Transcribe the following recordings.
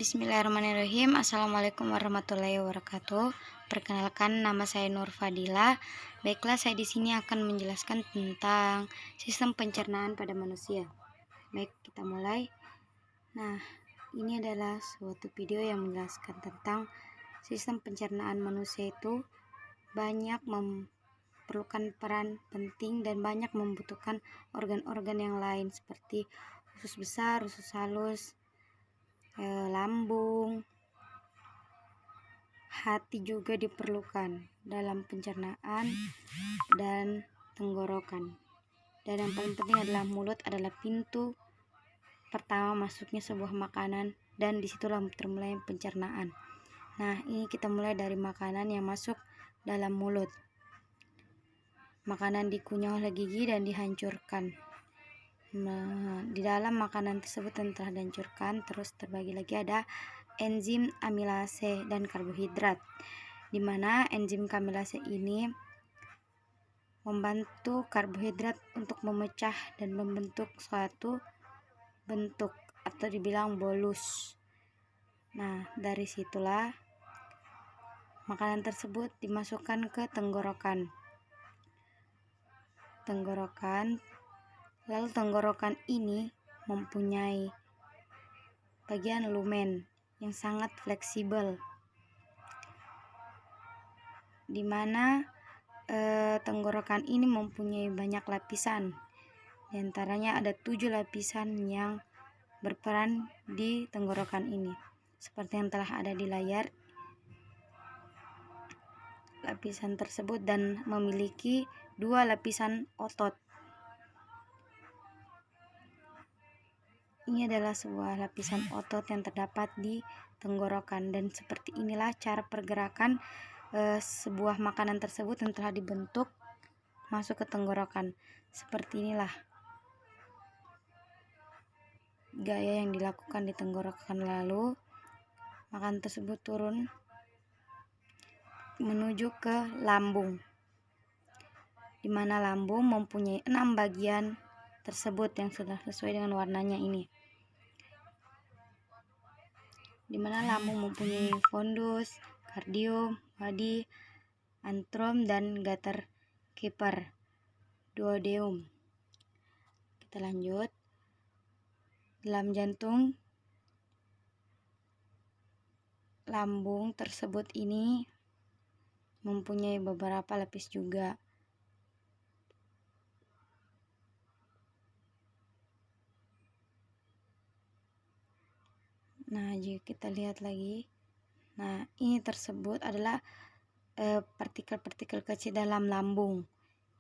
Bismillahirrahmanirrahim. Assalamualaikum warahmatullahi wabarakatuh. Perkenalkan, nama saya Nur Fadila. Baiklah, saya di sini akan menjelaskan tentang sistem pencernaan pada manusia. Baik, kita mulai. Nah, ini adalah suatu video yang menjelaskan tentang sistem pencernaan manusia itu banyak memerlukan peran penting dan banyak membutuhkan organ-organ yang lain seperti usus besar, usus halus, lambung, hati juga diperlukan dalam pencernaan dan tenggorokan. Dan yang paling penting adalah mulut adalah pintu pertama masuknya sebuah makanan, dan disitulah termulai pencernaan. Nah, ini kita mulai dari makanan yang masuk dalam mulut. Makanan dikunyah oleh gigi dan dihancurkan. Nah, di dalam makanan tersebut yang telah dihancurkan terus terbagi lagi ada enzim amilase dan karbohidrat, di mana enzim amilase ini membantu karbohidrat untuk memecah dan membentuk suatu bentuk atau dibilang bolus. Nah, dari situlah makanan tersebut dimasukkan ke tenggorokan. Lalu tenggorokan ini mempunyai bagian lumen yang sangat fleksibel, di mana tenggorokan ini mempunyai banyak lapisan. Di antaranya ada 7 lapisan yang berperan di tenggorokan ini, seperti yang telah ada di layar. Lapisan tersebut dan memiliki 2 lapisan otot. Ini adalah sebuah lapisan otot yang terdapat di tenggorokan, dan seperti inilah cara pergerakan sebuah makanan tersebut yang telah dibentuk masuk ke tenggorokan. Seperti inilah gaya yang dilakukan di tenggorokan, lalu makanan tersebut turun menuju ke lambung, di mana lambung mempunyai 6 bagian tersebut yang sudah sesuai dengan warnanya ini, di mana lambung mempunyai fundus, kardium, wadi, antrum, dan gutter keeper, duodenum. Kita lanjut. Dalam jantung lambung tersebut ini mempunyai beberapa lapis juga. Nah, jika kita lihat lagi, nah ini tersebut adalah partikel-partikel kecil dalam lambung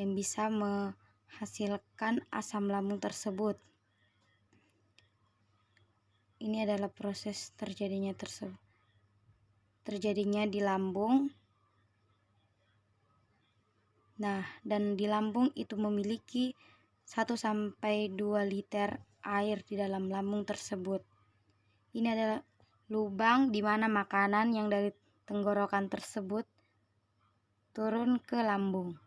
yang bisa menghasilkan asam lambung tersebut. Ini adalah proses terjadinya di lambung. Nah, dan di lambung itu memiliki 1-2 liter air di dalam lambung tersebut. Ini adalah lubang di mana makanan yang dari tenggorokan tersebut turun ke lambung.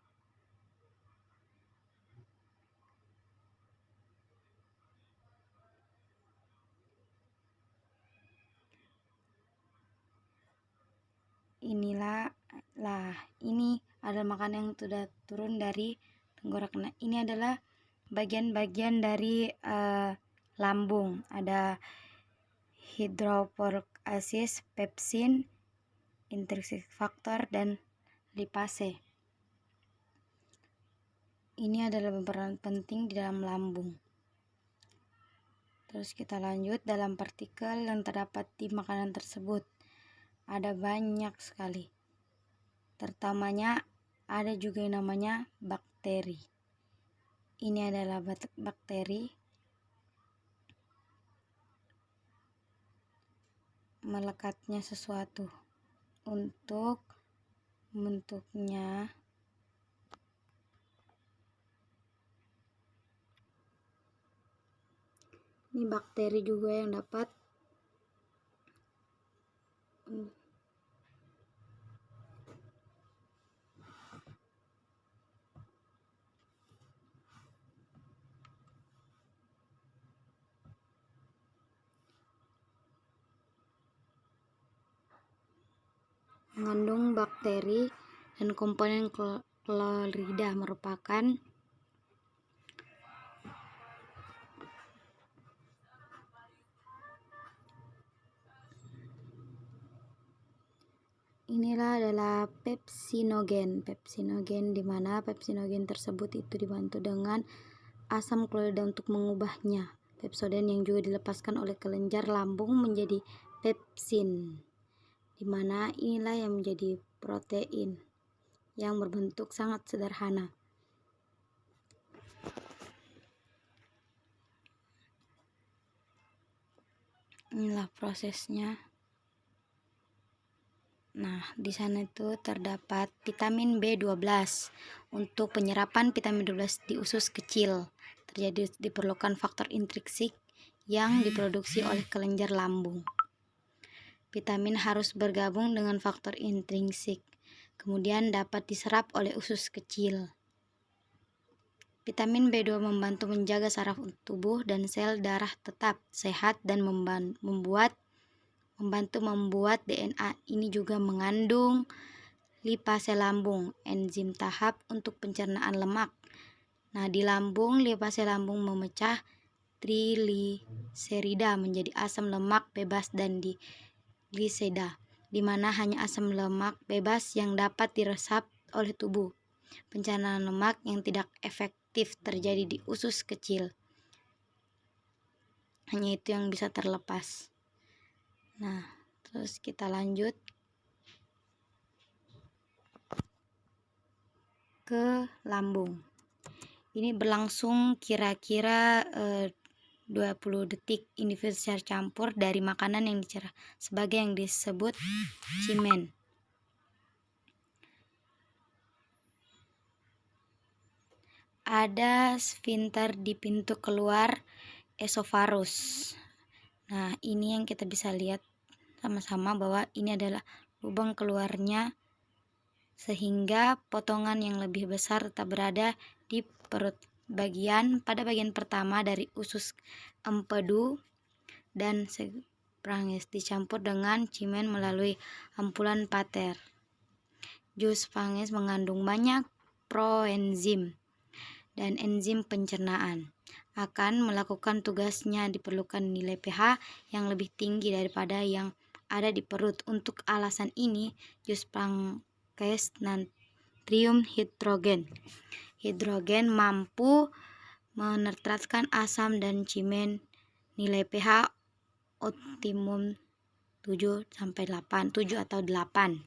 Ini adalah makanan yang sudah turun dari tenggorokan. Nah, ini adalah bagian-bagian dari lambung. Ada hidroklorosis, pepsin, intrinsik faktor, dan lipase. Ini adalah berperan penting di dalam lambung. Terus kita lanjut, dalam partikel yang terdapat di makanan tersebut ada banyak sekali. Tertamanya ada juga yang namanya bakteri. Ini adalah bakteri melekatnya sesuatu untuk membentuknya. Ini bakteri juga yang dapat mengandung bakteri dan komponen klorida merupakan inilah adalah pepsinogen. Pepsinogen di mana pepsinogen tersebut itu dibantu dengan asam klorida untuk mengubahnya. Pepsoden yang juga dilepaskan oleh kelenjar lambung menjadi pepsin, di mana inilah yang menjadi protein yang berbentuk sangat sederhana. Inilah prosesnya. Nah, di sana itu terdapat vitamin B12. Untuk penyerapan vitamin B12 di usus kecil diperlukan faktor intrinsik yang diproduksi oleh kelenjar lambung. Vitamin harus bergabung dengan faktor intrinsik, kemudian dapat diserap oleh usus kecil. Vitamin B2 membantu menjaga saraf tubuh dan sel darah tetap sehat dan membantu membuat DNA. Ini juga mengandung lipase lambung, enzim tahap untuk pencernaan lemak. Nah, di lambung, lipase lambung memecah trigliserida menjadi asam lemak bebas dan diglisida, di mana hanya asam lemak bebas yang dapat diresap oleh tubuh. Pencernaan lemak yang tidak efektif terjadi di usus kecil. Hanya itu yang bisa terlepas. Nah, terus kita lanjut ke lambung. Ini berlangsung kira-kira 20 detik individu secara campur dari makanan yang dicerna sebagai yang disebut cimen. Ada sphincter di pintu keluar esofagus. Nah, ini yang kita bisa lihat sama-sama bahwa ini adalah lubang keluarnya, sehingga potongan yang lebih besar tetap berada di perut pada bagian pertama dari usus empedu dan sphincter dicampur dengan cimen melalui ampulan pater. Jus sphincter mengandung banyak proenzim dan enzim pencernaan. Akan melakukan tugasnya diperlukan nilai pH yang lebih tinggi daripada yang ada di perut. Untuk alasan ini, jus sphincter natrium hidrogen mampu menetratkan asam dan cimen nilai pH optimum 7 atau 8.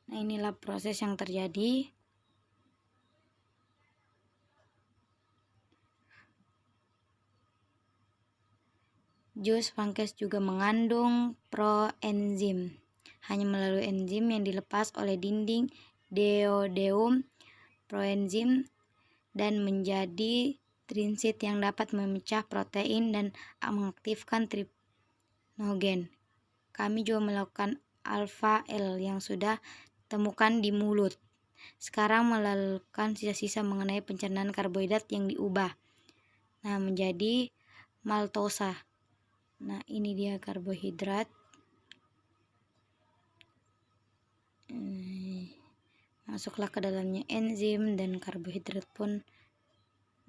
Nah, inilah proses yang terjadi. Jus sphincter juga mengandung proenzim. Hanya melalui enzim yang dilepas oleh dinding duodenum proenzim dan menjadi trinsit yang dapat memecah protein dan mengaktifkan tripnogen. Kami juga melakukan alfa L yang sudah temukan di mulut. Sekarang melakukan sisa-sisa mengenai pencernaan karbohidrat yang diubah menjadi maltosa. Nah, ini dia karbohidrat. Masuklah ke dalamnya enzim dan karbohidrat pun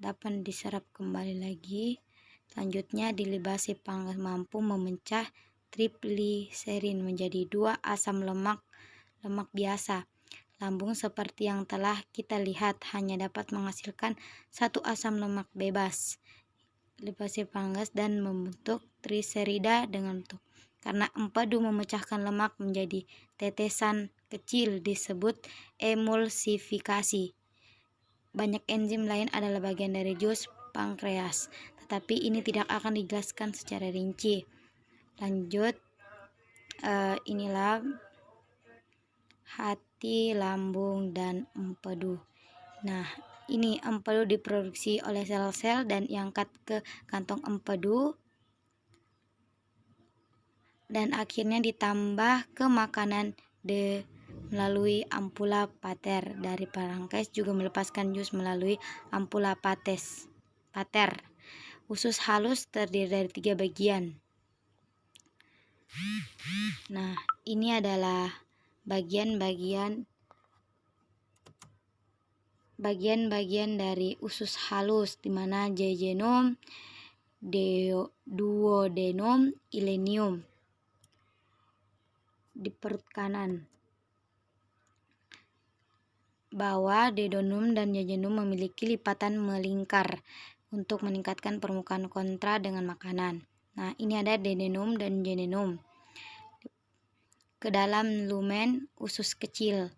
dapat diserap kembali lagi. Selanjutnya dilibasi panas mampu memecah trigliserin menjadi 2 asam lemak biasa. Lambung seperti yang telah kita lihat hanya dapat menghasilkan 1 asam lemak bebas, lipase panas, dan membentuk trigliserida dengan bentuk. Karena empedu memecahkan lemak menjadi tetesan kecil disebut emulsifikasi. Banyak enzim lain adalah bagian dari jus pankreas, tetapi ini tidak akan dijelaskan secara rinci. Lanjut, inilah hati, lambung, dan empedu. Nah, ini empedu diproduksi oleh sel-sel dan diangkat ke kantong empedu dan akhirnya ditambah ke makanan melalui ampula pater. Dari pankreas juga melepaskan jus melalui ampula pater. Usus halus terdiri dari 3 bagian. Nah, ini adalah bagian dari usus halus, di mana jejunum, duodenum, ileum. Di perut kanan bawah, duodenum dan jejunum memiliki lipatan melingkar untuk meningkatkan permukaan kontra dengan makanan. Nah, ini ada duodenum dan jejunum. Ke dalam lumen usus kecil.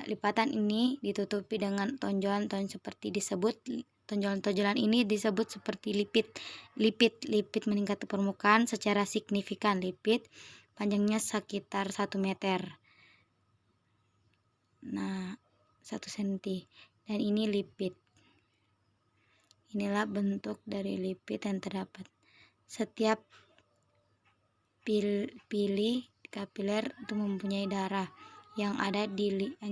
Lipatan ini ditutupi dengan tonjolan-tonjolan tonjolan-tonjolan ini disebut seperti lipid. Lipid meningkat ke permukaan secara signifikan. Lipid panjangnya sekitar 1 meter. Nah, 1 cm. Dan ini lipid. Inilah bentuk dari lipid yang terdapat. Setiap pili kapiler itu mempunyai darah. Yang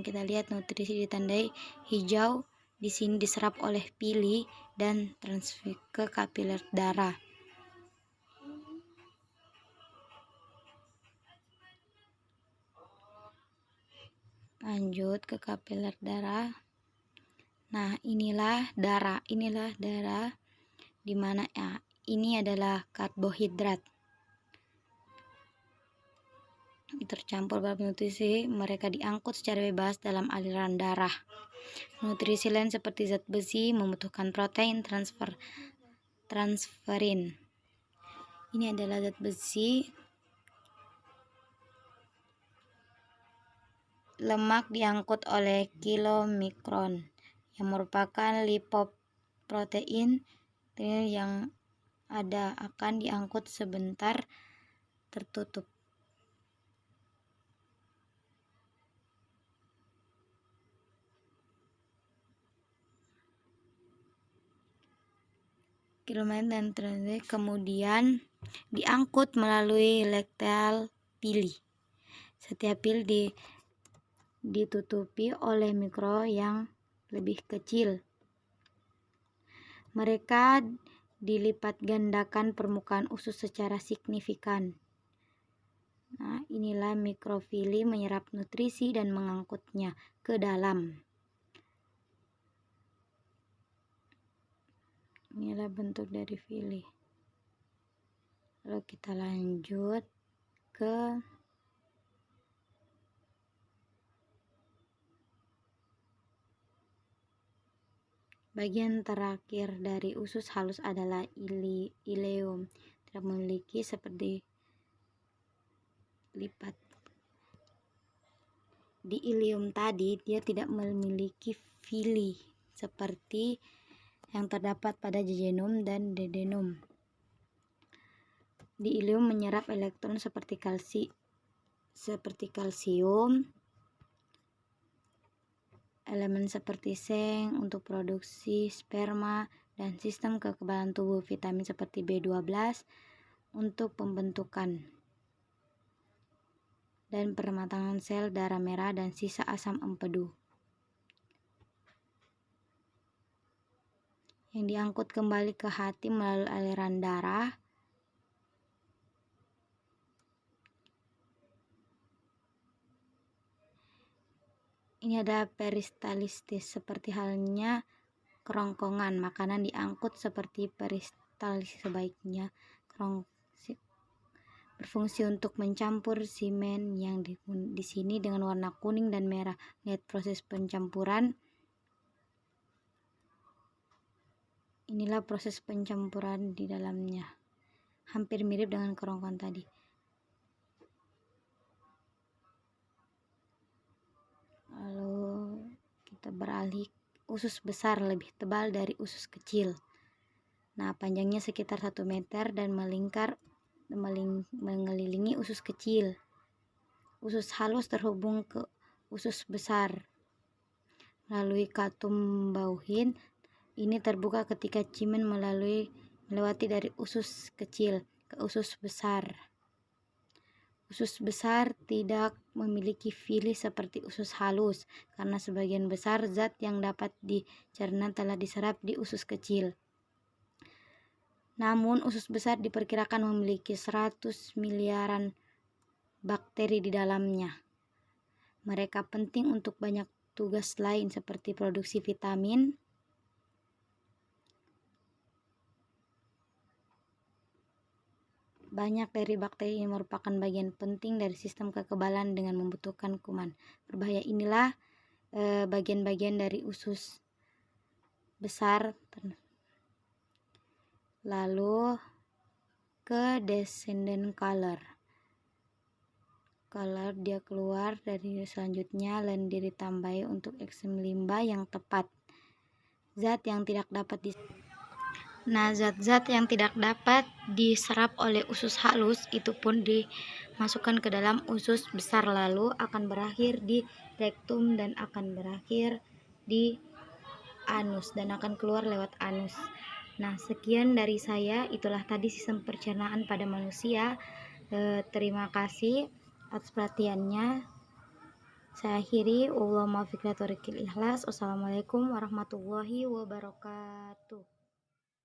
kita lihat nutrisi ditandai hijau, di sini diserap oleh pili dan transfer ke kapiler darah. Lanjut ke kapiler darah. Nah, inilah darah di mana ini adalah karbohidrat. Tercampur pada nutrisi, mereka diangkut secara bebas dalam aliran darah. Nutrisi lain seperti zat besi membutuhkan protein transferin. Ini adalah zat besi. Lemak diangkut oleh kilomikron, yang merupakan lipoprotein yang akan diangkut sebentar tertutup. Dan kemudian diangkut melalui lactal pili. Setiap pil ditutupi oleh mikro yang lebih kecil. Mereka dilipat gandakan permukaan usus secara signifikan. Nah, inilah mikrofili menyerap nutrisi dan mengangkutnya ke dalam. Inilah bentuk dari fili. Lalu kita lanjut ke bagian terakhir dari usus halus adalah ileum. Tidak memiliki seperti lipat. Di ileum tadi dia tidak memiliki fili seperti yang terdapat pada jejunum dan duodenum. Di ileum menyerap elektron seperti kalsium, elemen seperti seng untuk produksi sperma, dan sistem kekebalan tubuh, vitamin seperti B12 untuk pembentukan dan permatangan sel darah merah, dan sisa asam empedu yang diangkut kembali ke hati melalui aliran darah. Ini ada peristalsis, seperti halnya kerongkongan. Makanan diangkut seperti peristalsis sebaiknya. Berfungsi untuk mencampur semen yang di sini dengan warna kuning dan merah. Lihat proses pencampuran. Inilah proses pencampuran di dalamnya. Hampir mirip dengan kerongkongan tadi. Lalu kita beralih, usus besar lebih tebal dari usus kecil. Nah, panjangnya sekitar 1 meter dan mengelilingi usus kecil. Usus halus terhubung ke usus besar melalui katum bauhin. Ini terbuka ketika cimen melewati dari usus kecil ke usus besar. Usus besar tidak memiliki fili seperti usus halus karena sebagian besar zat yang dapat dicerna telah diserap di usus kecil. Namun usus besar diperkirakan memiliki 100 miliaran bakteri di dalamnya. Mereka penting untuk banyak tugas lain seperti produksi vitamin, banyak dari bakteri ini merupakan bagian penting dari sistem kekebalan dengan membutuhkan kuman. Berbahaya inilah bagian-bagian dari usus besar. Lalu ke descendant color dia keluar dari selanjutnya lendir ditambahi untuk eksem limba yang tepat. Zat yang tidak dapat zat-zat yang tidak dapat diserap oleh usus halus itu pun dimasukkan ke dalam usus besar, lalu akan berakhir di rektum dan akan berakhir di anus dan akan keluar lewat anus. Nah, sekian dari saya. Itulah tadi sistem pencernaan pada manusia. Terima kasih atas perhatiannya. Saya akhiri. Wassalamualaikum warahmatullahi wabarakatuh.